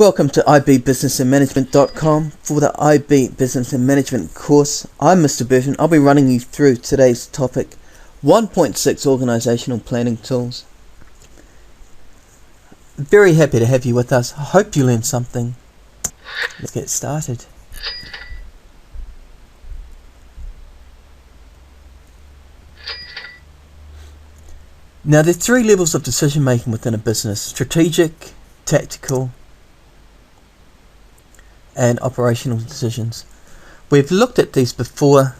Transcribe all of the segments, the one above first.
Welcome to ibbusinessandmanagement.com for the IB Business and Management course. I'm Mr. Burton. I'll be running you through today's topic, 1.6 Organisational Planning Tools. Very happy to have you with us. I hope you learned something. Let's get started. Now, there are three levels of decision making within a business: strategic, tactical, and operational decisions. We've looked at these before.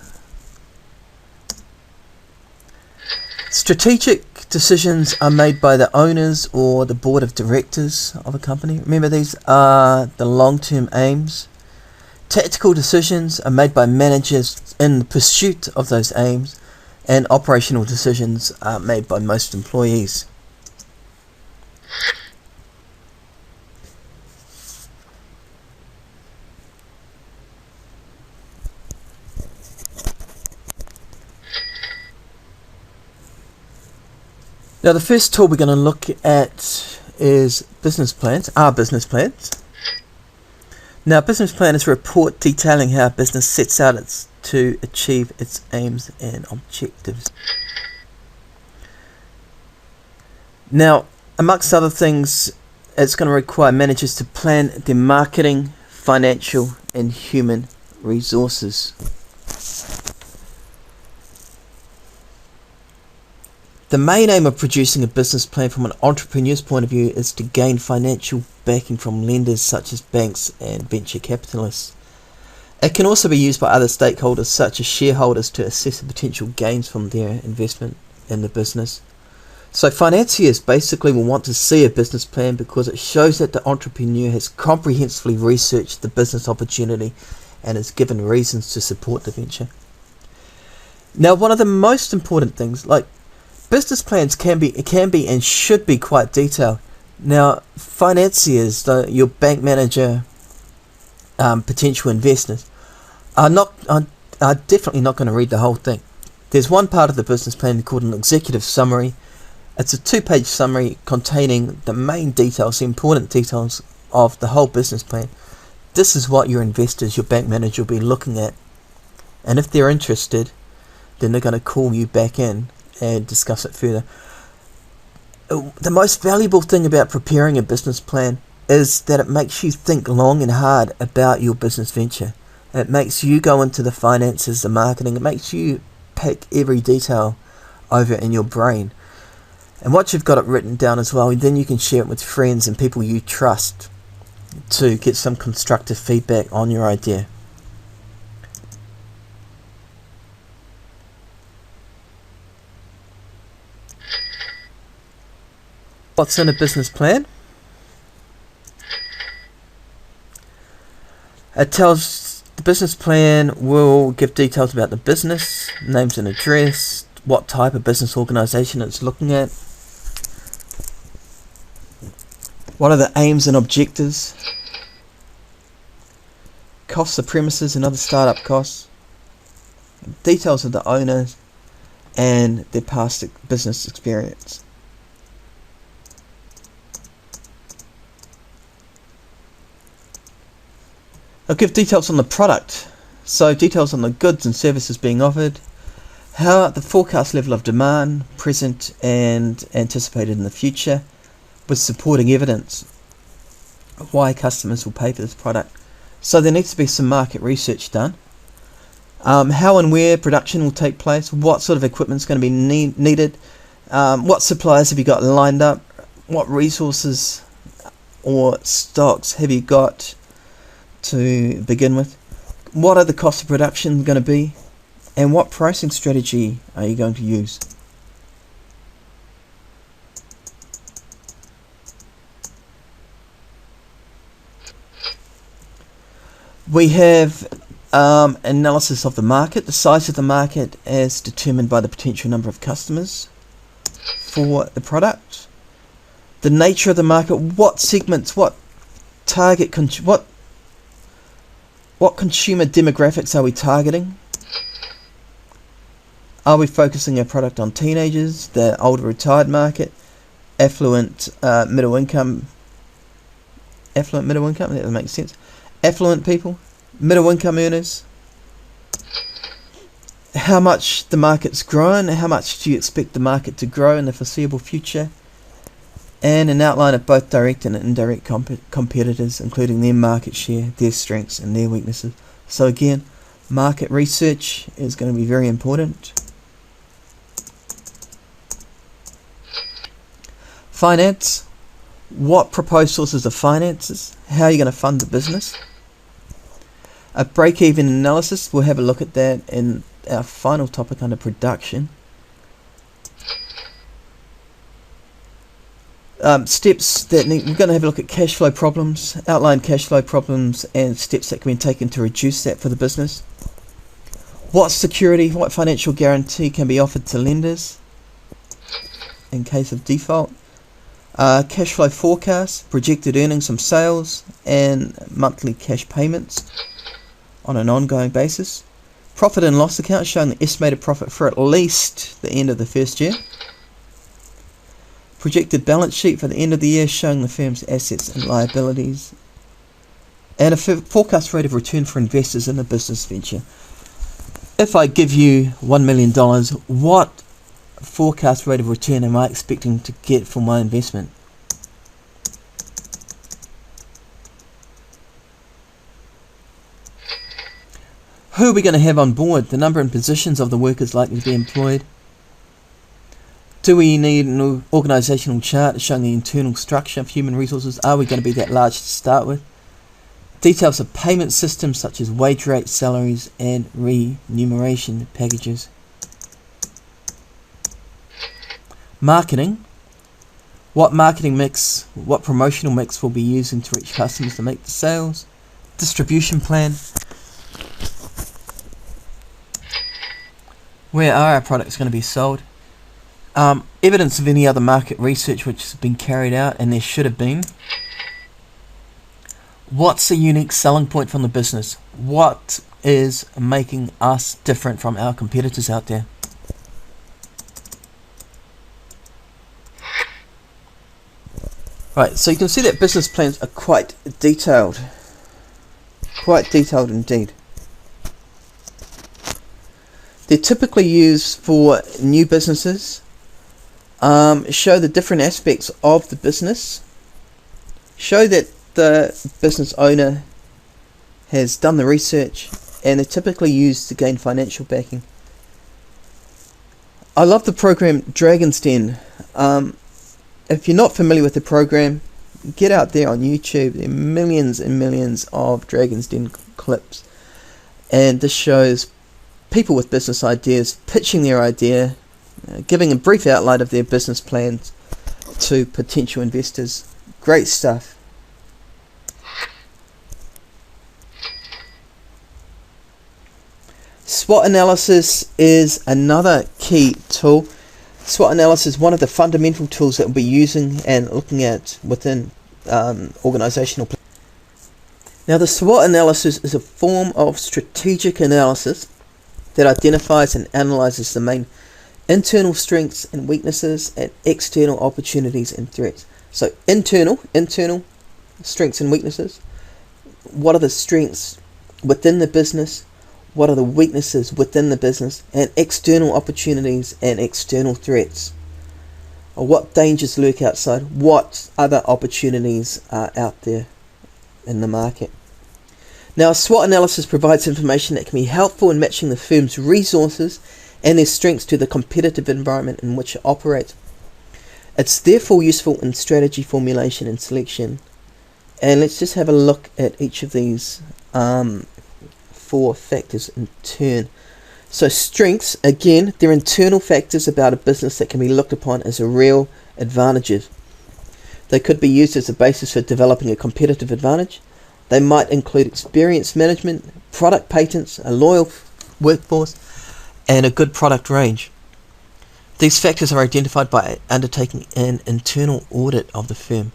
Strategic decisions are made by the owners or the board of directors of a company. Remember, these are the long-term aims. Tactical decisions are made by managers in the pursuit of those aims, and operational decisions are made by most employees. Now, the first tool we're going to look at is business plans, our business plans. Now, a business plan is a report detailing how a business sets out to achieve its aims and objectives. Now, amongst other things, it's going to require managers to plan their marketing, financial, and human resources. The main aim of producing a business plan from an entrepreneur's point of view is to gain financial backing from lenders such as banks and venture capitalists. It can also be used by other stakeholders such as shareholders to assess the potential gains from their investment in the business. So financiers basically will want to see a business plan because it shows that the entrepreneur has comprehensively researched the business opportunity and has given reasons to support the venture. Now, one of the most important things, business plans can be and should be quite detailed. Now, financiers, your bank manager, potential investors, are definitely not going to read the whole thing. There's one part of the business plan called an executive summary. It's a 2-page summary containing the main details, the important details of the whole business plan. This is what your investors, your bank manager, will be looking at. And if they're interested, then they're going to call you back in and discuss it further. The most valuable thing about preparing a business plan is that it makes you think long and hard about your business venture. It makes you go into the finances, the marketing. It makes you pick every detail over in your brain. And once you've got it written down as well, then you can share it with friends and people you trust to get some constructive feedback on your idea. What's in a business plan? The business plan will give details about the business, names and address, what type of business organisation it's looking at, what are the aims and objectives, costs of premises and other startup costs, details of the owners and their past business experience. I'll give details on the product, so details on the goods and services being offered, how the forecast level of demand, present and anticipated in the future, with supporting evidence of why customers will pay for this product. So there needs to be some market research done. How and where production will take place, what sort of equipment is going to be needed, what suppliers have you got lined up, what resources or stocks have you got to begin with, what are the costs of production going to be, and what pricing strategy are you going to use. We have analysis of the market, the size of the market as determined by the potential number of customers for the product, the nature of the market, what segments, what target, what consumer demographics are we targeting? Are we focusing our product on teenagers, the older retired market, affluent, middle income affluent, middle income, that makes sense. Affluent people, middle income earners, how much the market's grown, how much do you expect the market to grow in the foreseeable future, and an outline of both direct and indirect competitors, including their market share, their strengths and their weaknesses. So again, market research is going to be very important. Finance. What proposed sources of finances? How are you going to fund the business? A break-even analysis. We'll have a look at that in our final topic under production. Steps that we're going to have a look at cash flow problems, outline cash flow problems and steps that can be taken to reduce that for the business. What security, what financial guarantee can be offered to lenders in case of default. Cash flow forecast, projected earnings from sales and monthly cash payments on an ongoing basis. Profit and loss account showing the estimated profit for at least the end of the first year. Projected balance sheet for the end of the year showing the firm's assets and liabilities. And a forecast rate of return for investors in a business venture. If I give you $1 million, what forecast rate of return am I expecting to get for my investment? Who are we going to have on board? The number and positions of the workers likely to be employed. Do we need an organisational chart showing the internal structure of human resources? Are we going to be that large to start with? Details of payment systems such as wage rates, salaries and remuneration packages. Marketing. What marketing mix, what promotional mix will be using to reach customers to make the sales? Distribution plan. Where are our products going to be sold? Evidence of any other market research which has been carried out, and there should have been. What's a unique selling point from the business? What is making us different from our competitors out there? Right, so you can see that business plans are quite detailed indeed. They're typically used for new businesses, show the different aspects of the business, show that the business owner has done the research, and they're typically used to gain financial backing. I love the program Dragon's Den. If you're not familiar with the program, get out there on YouTube. There are millions and millions of Dragon's Den clips, and this shows people with business ideas pitching their idea, giving a brief outline of their business plans to potential investors. Great stuff. SWOT analysis is another key tool. SWOT analysis is one of the fundamental tools that we'll be using and looking at within organisational planning. Now, the SWOT analysis is a form of strategic analysis that identifies and analyses the main internal strengths and weaknesses and external opportunities and threats. So internal strengths and weaknesses. What are the strengths within the business? What are the weaknesses within the business? And external opportunities and external threats. Or what dangers lurk outside? What other opportunities are out there in the market? Now, a SWOT analysis provides information that can be helpful in matching the firm's resources and their strengths to the competitive environment in which it operates. It's therefore useful in strategy formulation and selection. And let's just have a look at each of these four factors in turn. So strengths, again, they're internal factors about a business that can be looked upon as a real advantages. They could be used as a basis for developing a competitive advantage. They might include experience management, product patents, a loyal workforce, and a good product range. These factors are identified by undertaking an internal audit of the firm.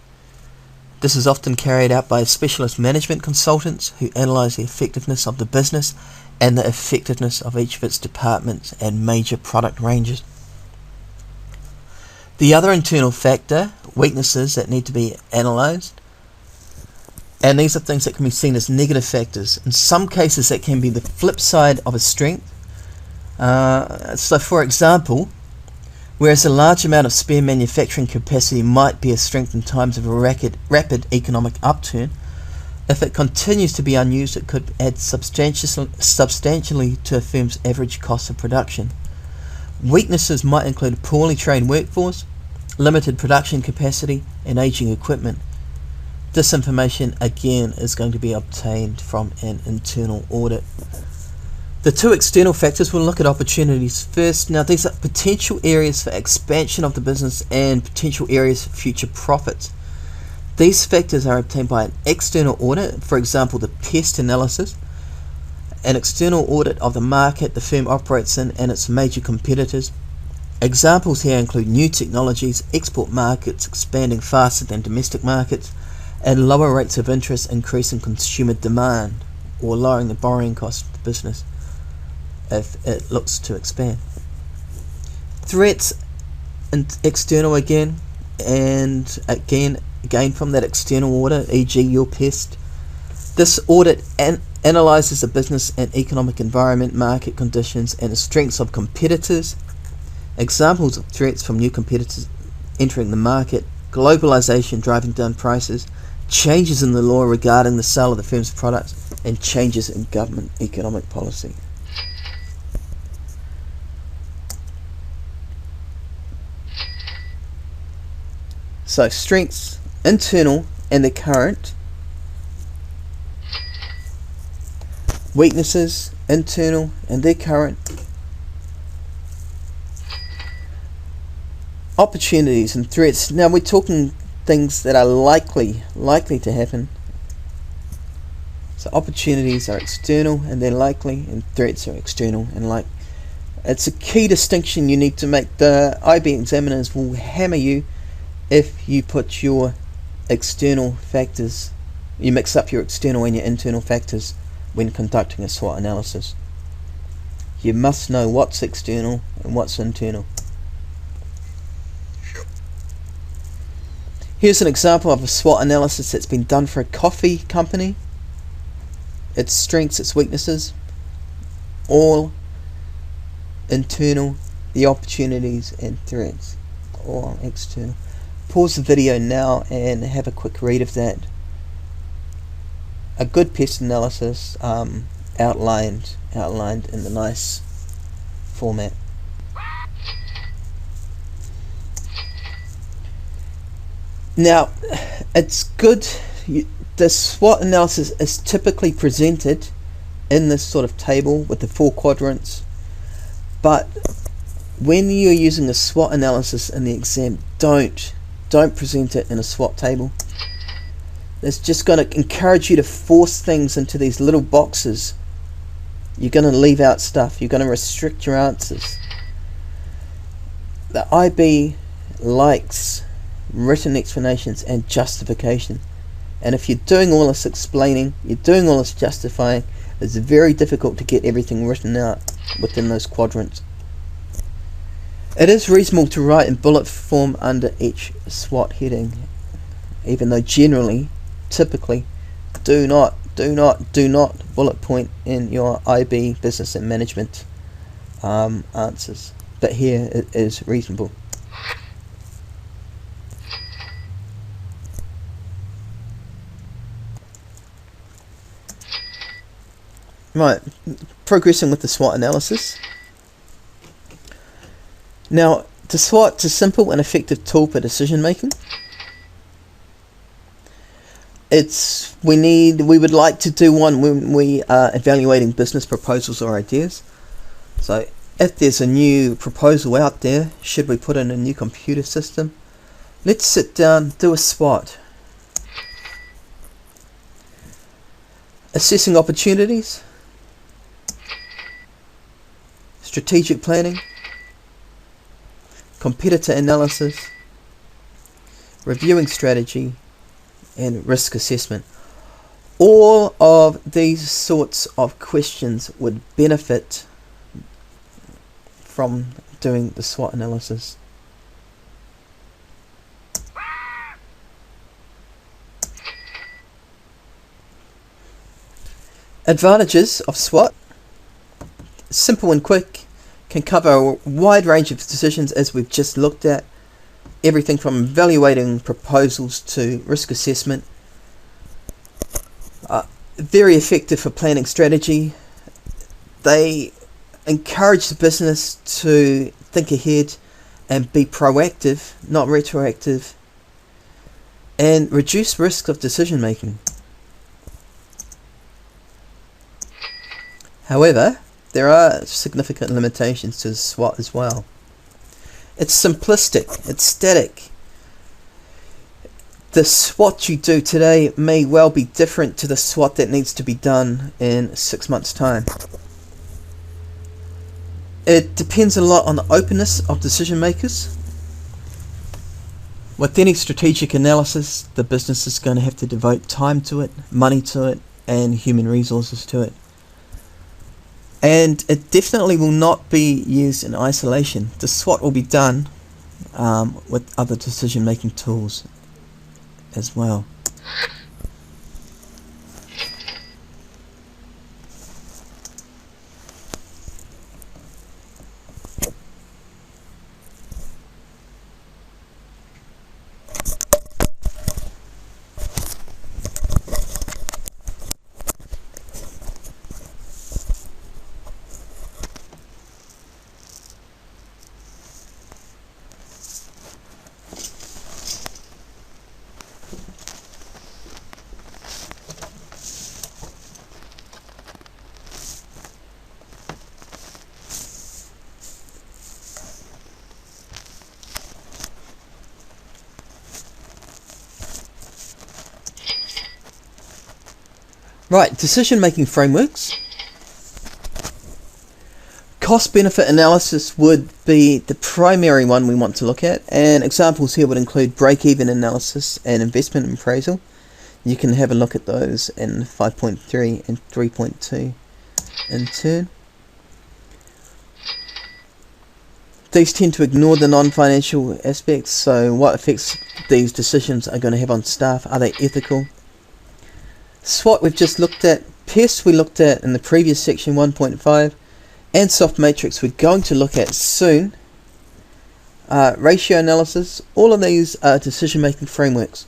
This is often carried out by specialist management consultants who analyse the effectiveness of the business and the effectiveness of each of its departments and major product ranges. The other internal factor, weaknesses that need to be analysed, And these are things that can be seen as negative factors. In some cases, that can be the flip side of a strength. So, for example, whereas a large amount of spare manufacturing capacity might be a strength in times of a rapid economic upturn, if it continues to be unused, it could add substantially to a firm's average cost of production. Weaknesses might include a poorly trained workforce, limited production capacity, and aging equipment. This information, again, is going to be obtained from an internal audit. The two external factors, we'll look at opportunities first. Now, these are potential areas for expansion of the business and potential areas for future profits. These factors are obtained by an external audit, for example, the pest analysis, an external audit of the market the firm operates in and its major competitors. Examples here include new technologies, export markets expanding faster than domestic markets, and lower rates of interest increasing consumer demand or lowering the borrowing cost of the business if it looks to expand. Threats and external again, and again from that external audit, e.g. your pest. This audit analyzes the business and economic environment, market conditions, and the strengths of competitors. Examples of threats from new competitors entering the market: globalization driving down prices, changes in the law regarding the sale of the firm's products, and changes in government economic policy. So, strengths, internal and the current. Weaknesses, internal and their current. Opportunities and threats. Now we're talking things that are likely to happen. So opportunities are external and they're likely, and threats are external and likely. It's a key distinction you need to make. The IB examiners will hammer you if you put your external factors, you mix up your external and your internal factors when conducting a SWOT analysis. You must know what's external and what's internal. Here's an example of a SWOT analysis that's been done for a coffee company. Its strengths, its weaknesses, all internal, the opportunities and threats, all external. Pause the video now and have a quick read of that. A good pest analysis outlined in the nice format. Now, it's good. The SWOT analysis is typically presented in this sort of table with the 4 quadrants, but when you're using a SWOT analysis in the exam, don't present it in a SWOT table. It's just going to encourage you to force things into these little boxes. You're going to leave out stuff. You're going to restrict your answers. The IB likes written explanations and justification. And if you're doing all this explaining, you're doing all this justifying, it's very difficult to get everything written out within those quadrants. It is reasonable to write in bullet form under each SWOT heading, even though generally, typically, do not bullet point in your IB business and management answers. But here it is reasonable. Right, progressing with the SWOT analysis. Now, the SWOT is a simple and effective tool for decision making. We would like to do one when we are evaluating business proposals or ideas. So, if there's a new proposal out there, should we put in a new computer system? Let's sit down, do a SWOT. Assessing opportunities, strategic planning, competitor analysis, reviewing strategy, and risk assessment. All of these sorts of questions would benefit from doing the SWOT analysis. Advantages of SWOT: simple and quick, can cover a wide range of decisions as we've just looked at, everything from evaluating proposals to risk assessment. Very effective for planning strategy. They encourage the business to think ahead and be proactive, not retroactive, and reduce risk of decision making. However, there are significant limitations to SWOT as well. It's simplistic, it's static. The SWOT you do today may well be different to the SWOT that needs to be done in 6 months' time. It depends a lot on the openness of decision makers. With any strategic analysis, the business is going to have to devote time to it, money to it, and human resources to it. And it definitely will not be used in isolation. The SWOT will be done with other decision-making tools as well. Right, decision-making frameworks. Cost-benefit analysis would be the primary one we want to look at, and examples here would include break-even analysis and investment appraisal. You can have a look at those in 5.3 and 3.2 in turn. These tend to ignore the non-financial aspects, so what effects these decisions are going to have on staff. Are they ethical? SWOT we've just looked at, PEST we looked at in the previous section 1.5, and soft matrix we're going to look at soon. Ratio analysis, all of these are decision making frameworks.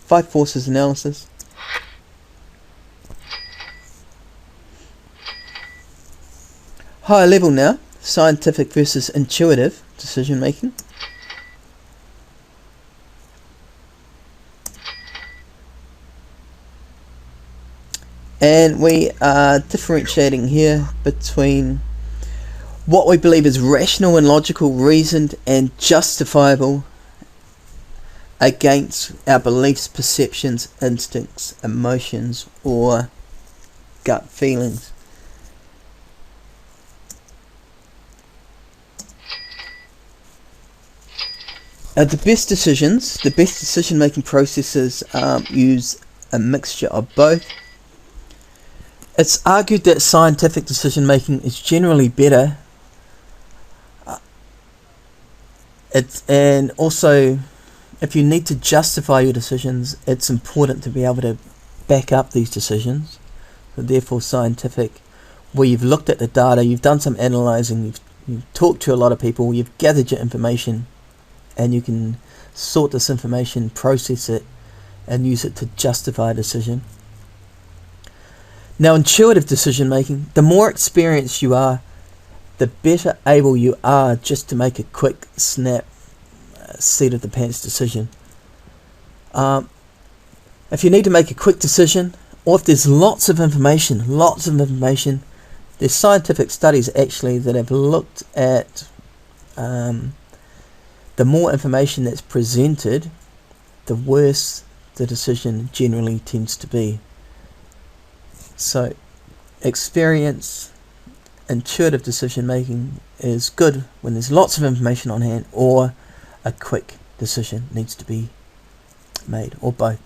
5 forces analysis. Higher level now, scientific versus intuitive decision making. And we are differentiating here between what we believe is rational and logical, reasoned and justifiable against our beliefs, perceptions, instincts, emotions or gut feelings. The best decision making processes use a mixture of both. It's argued that scientific decision making is generally better, and also if you need to justify your decisions, it's important to be able to back up these decisions. So therefore scientific, where you've looked at the data, you've done some analysing, you've talked to a lot of people, you've gathered your information, and you can sort this information, process it, and use it to justify a decision. Now, intuitive decision making, the more experienced you are, the better able you are just to make a quick snap seat of the pants decision. If you need to make a quick decision, or if there's lots of information, there's scientific studies actually that have looked at the more information that's presented, the worse the decision generally tends to be. So, experience, intuitive decision making is good when there's lots of information on hand, or a quick decision needs to be made, or both.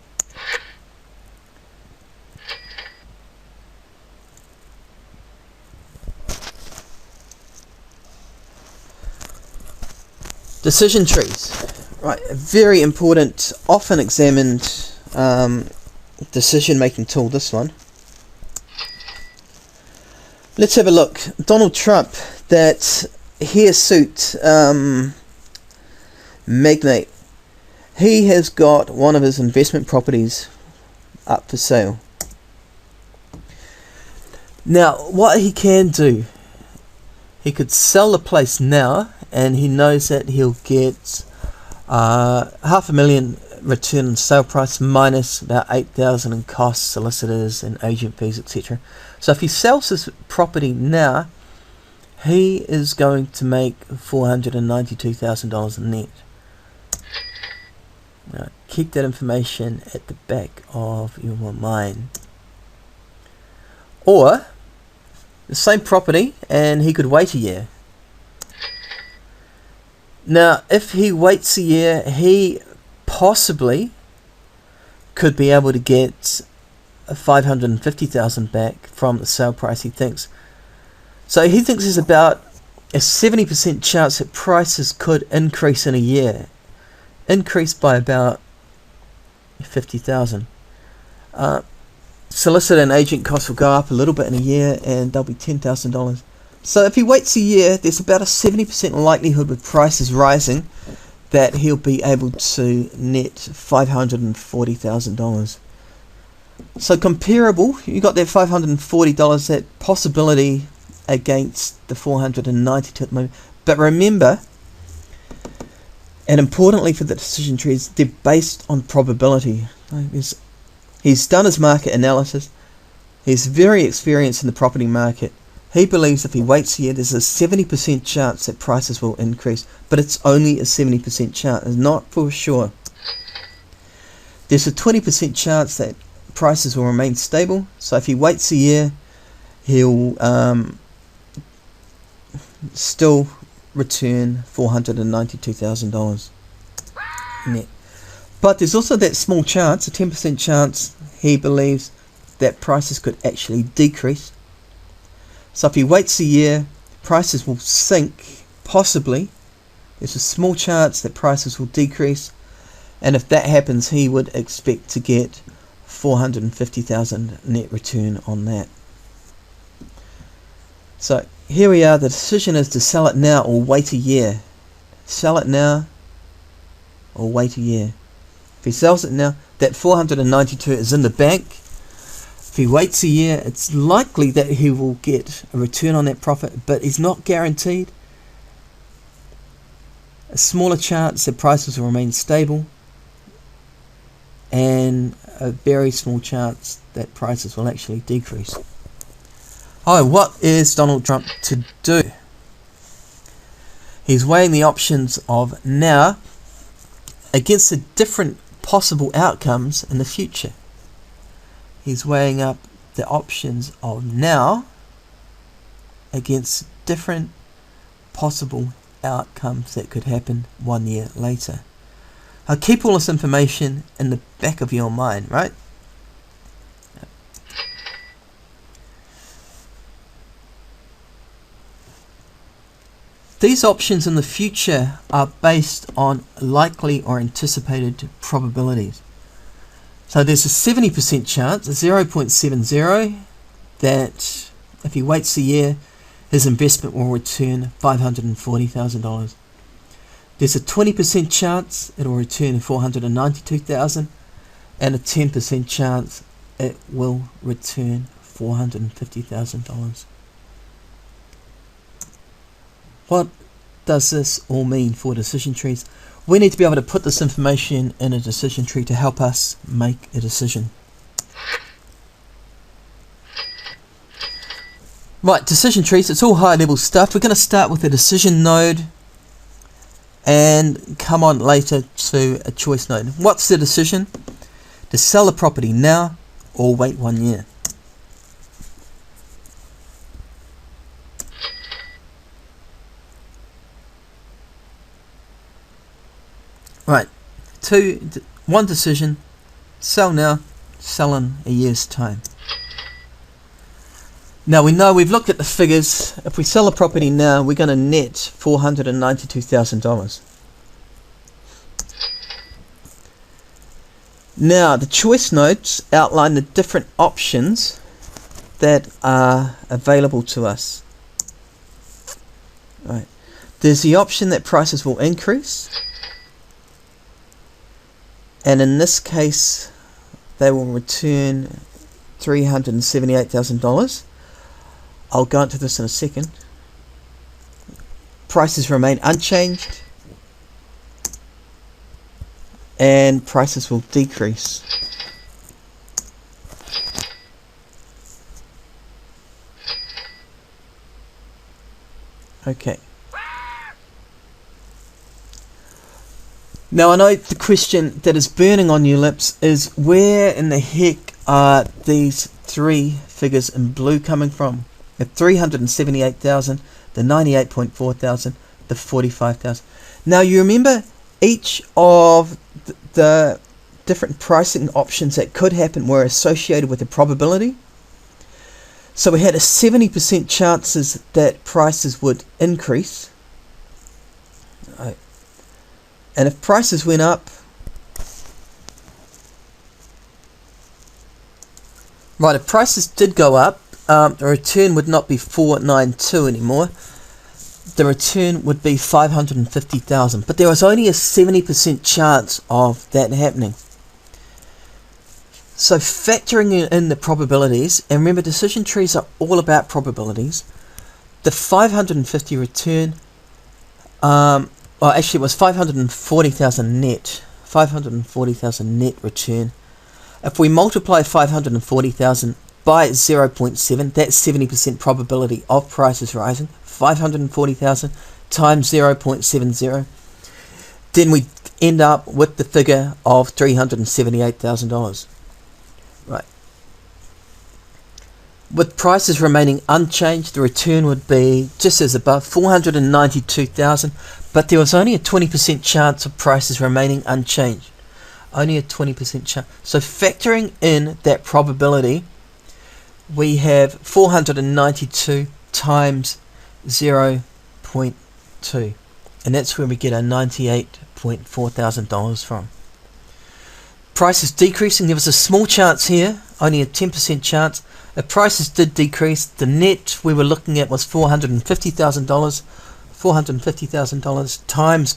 Decision trees, right? A very important, often examined decision making tool, this one. Let's have a look. Donald Trump, that hirsute magnate, he has got one of his investment properties up for sale. Now, what he can do, he could sell the place now, and he knows that he'll get $500,000 return on sale price minus about $8,000 in costs, solicitors and agent fees, etc. So if he sells his property now, he is going to make $492,000 net. Now, keep that information at the back of your mind. Or the same property, and he could wait a year. Now, if he waits a year, he possibly could be able to get $550,000 back from the sale price, he thinks. So he thinks there's about a 70% chance that prices could increase in a year. Increase by about $50,000. Solicitor and agent costs will go up a little bit in a year, and they'll be $10,000. So if he waits a year, there's about a 70% likelihood with prices rising that he'll be able to net $540,000. So comparable, you got that $540, that possibility against the $492 at the moment. But remember, and importantly for the decision trees, they're based on probability. He's done his market analysis. He's very experienced in the property market. He believes if he waits a year, there's a 70% chance that prices will increase, but it's only a 70% chance, it's not for sure. There's a 20% chance that prices will remain stable, so if he waits a year, he'll still return $492,000 net. But there's also that small chance, a 10% chance, he believes that prices could actually decrease. So if he waits a year, prices will sink, possibly. There's a small chance that prices will decrease, and if that happens, he would expect to get $450,000 net return on that. So here we are. The decision is to sell it now or wait a year. Sell it now or wait a year. If he sells it now, that $492 is in the bank. If he waits a year, it's likely that he will get a return on that profit, but he's not guaranteed. A smaller chance that prices will remain stable, and a very small chance that prices will actually decrease. Oh, what is Donald Trump to do? He's weighing the options of now against the different possible outcomes in the future. He's weighing up the options of now against different possible outcomes that could happen 1 year later. Now keep all this information in the back of your mind, right? These options in the future are based on likely or anticipated probabilities. So there's a 70% chance, 0.70, that if he waits a year, his investment will return $540,000. There's a 20% chance it will return $492,000, and a 10% chance it will return $450,000. What does this all mean for decision trees? We need to be able to put this information in a decision tree to help us make a decision. Right, decision trees, it's all high level stuff. We're going to start with a decision node and come on later to a choice node. What's the decision? To sell the property now or wait 1 year. Right, one decision, sell now, sell in a year's time. Now we know, we've looked at the figures, if we sell the property now, we're going to net $492,000. Now the choice notes outline the different options that are available to us. Right. There's the option that prices will increase, and in this case they will return $378,000. I'll go into this in a second. Prices remain unchanged, and prices will decrease. Okay. Now I know the question that is burning on your lips is, where in the heck are these three figures in blue coming from? The 378,000, the 98.4 thousand, the 45,000. Now you remember each of the different pricing options that could happen were associated with a probability. So we had a 70% chances that prices would increase. Right. And if prices went up, right, if prices did go up, the return would not be 492 anymore. The return would be 550,000. But there was only a 70% chance of that happening. So factoring in the probabilities, and remember decision trees are all about probabilities, the 550 return, well actually it was 540,000 net, 540,000 net return. If we multiply 540,000 by 0.7, that's 70% probability of prices rising. 540,000 times 0.70, then we end up with the figure of $378,000. Right. With prices remaining unchanged, the return would be just as above, 492,000, but there was only a 20% chance of prices remaining unchanged. Only a 20% chance. So factoring in that probability, we have 492 times 0.2, and that's where we get our $98.4 thousand from. Prices decreasing, there was a small chance here, only a 10% chance. If prices did decrease, the net we were looking at was $450,000. $450,000 times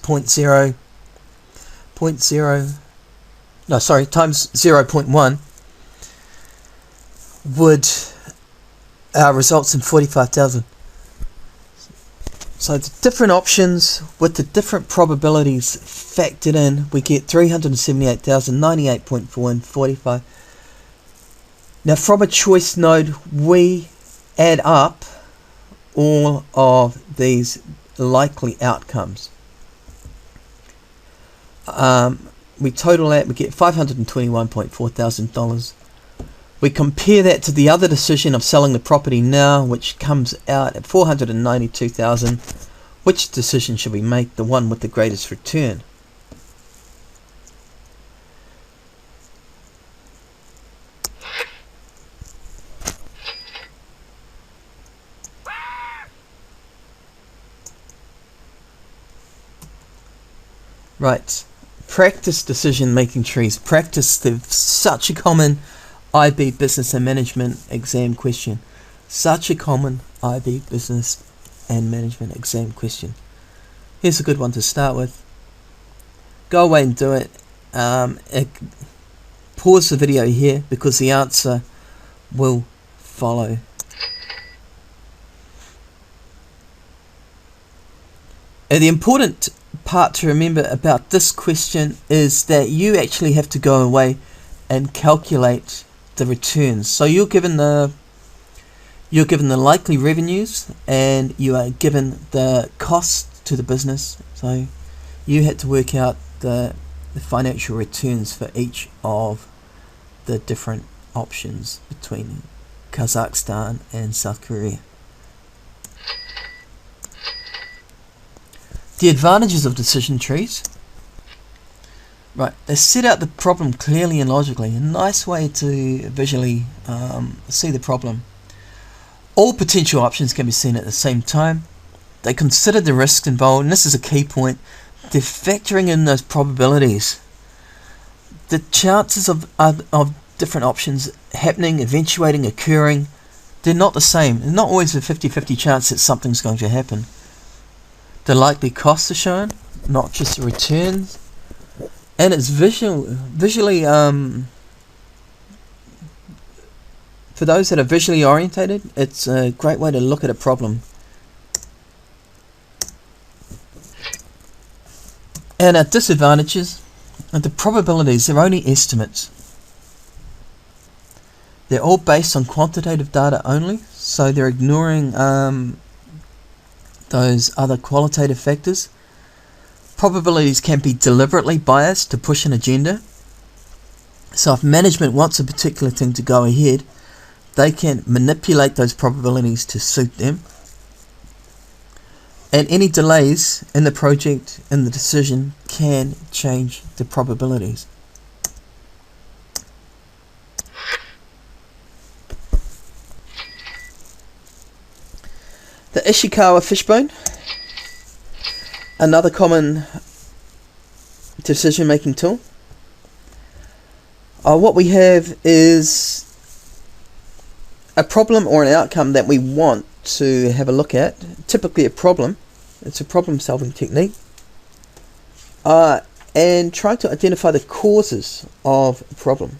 times 0.1 would results in 45,000. So the different options with the different probabilities factored in, we get 378,000, 98.4 and 45. Now from a choice node, we add up all of these likely outcomes. We total that, we get $521.4 thousand. We compare that to the other decision of selling the property now, which comes out at $492,000. Which decision should we make? The one with the greatest return. Right. Practice decision making trees. Practice such a common IB Business and Management exam question. Such a common IB Business and Management exam question. Here's a good one to start with. Go away and do it. Pause the video here because the answer will follow. And the important part to remember about this question is that you actually have to go away and calculate the returns. So you're given the likely revenues and you are given the cost to the business. So you had to work out the financial returns for each of the different options between Kazakhstan and South Korea. The advantages of decision trees. Right, they set out the problem clearly and logically. A nice way to visually see the problem. All potential options can be seen at the same time. They consider the risks involved, and this is a key point. They're factoring in those probabilities. The chances of different options happening, eventuating, occurring, they're not the same. There's not always a 50-50 chance that something's going to happen. The likely costs are shown, not just the returns. And it's visually, for those that are visually orientated, it's a great way to look at a problem. And our disadvantages, and the probabilities, they're only estimates. They're all based on quantitative data only, so they're ignoring those other qualitative factors. Probabilities can be deliberately biased to push an agenda. So if management wants a particular thing to go ahead, they can manipulate those probabilities to suit them. And any delays in the project, in the decision, can change the probabilities. The Ishikawa Fishbone, another common decision-making tool. What we have is a problem or an outcome that we want to have a look at. Typically a problem. It's a problem-solving technique. And try to identify the causes of the problem.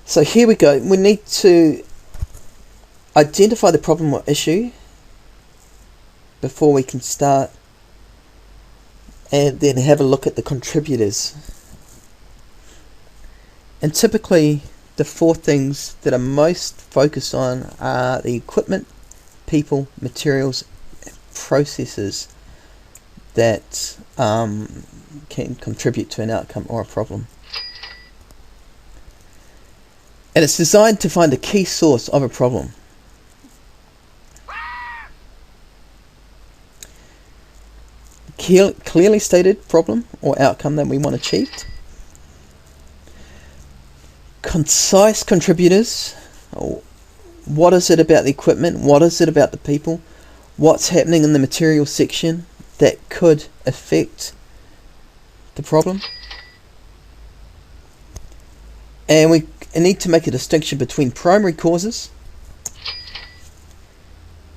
So here we go. We need to identify the problem or issue before we can start, and then have a look at the contributors. And typically the four things that are most focused on are the equipment, people, materials, and processes that can contribute to an outcome or a problem. And it's designed to find the key source of a problem. Clearly stated problem or outcome that we want achieved. Concise contributors. What is it about the equipment? What is it about the people? What's happening in the material section that could affect the problem? And we need to make a distinction between primary causes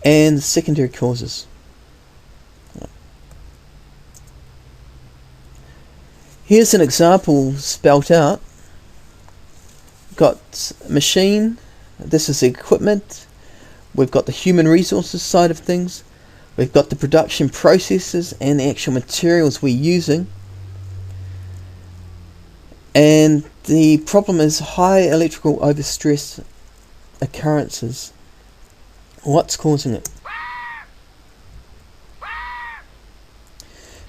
and secondary causes. Here's an example spelt out. Got machine, this is the equipment, we've got the human resources side of things, we've got the production processes and the actual materials we're using. And the problem is high electrical overstress occurrences. What's causing it?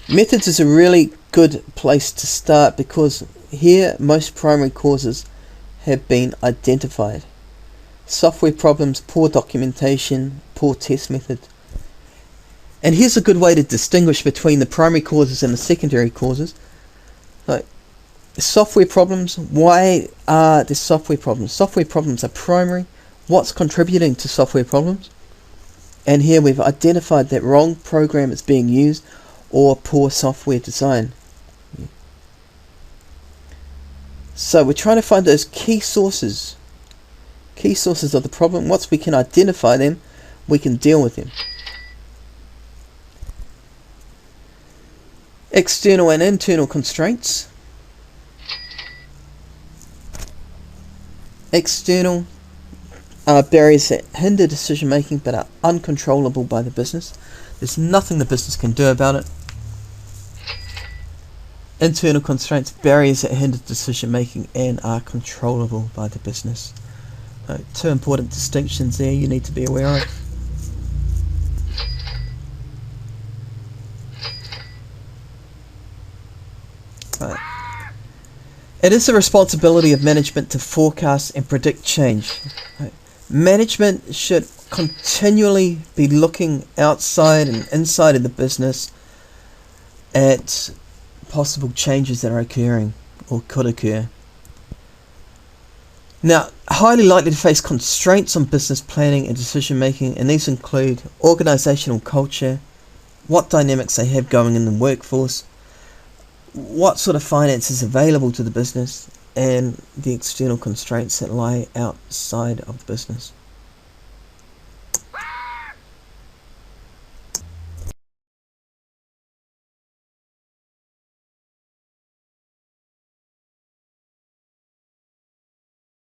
Methods is a really good place to start, because here most primary causes have been identified. Software problems, poor documentation, poor test method. And here's a good way to distinguish between the primary causes and the secondary causes. So, software problems, why are there software problems? Software problems are primary. What's contributing to software problems? And here we've identified that wrong program is being used or poor software design. So we're trying to find those key sources of the problem. Once we can identify them, we can deal with them. External and internal constraints. External are barriers that hinder decision making but are uncontrollable by the business. There's nothing the business can do about it. Internal constraints, barriers that hinder decision making and are controllable by the business. Two important distinctions there you need to be aware of. Right. It is the responsibility of management to forecast and predict change. Right. Management should continually be looking outside and inside of the business at possible changes that are occurring or could occur. Now, highly likely to face constraints on business planning and decision making, and these include organisational culture, what dynamics they have going in the workforce, what sort of finance is available to the business, and the external constraints that lie outside of the business.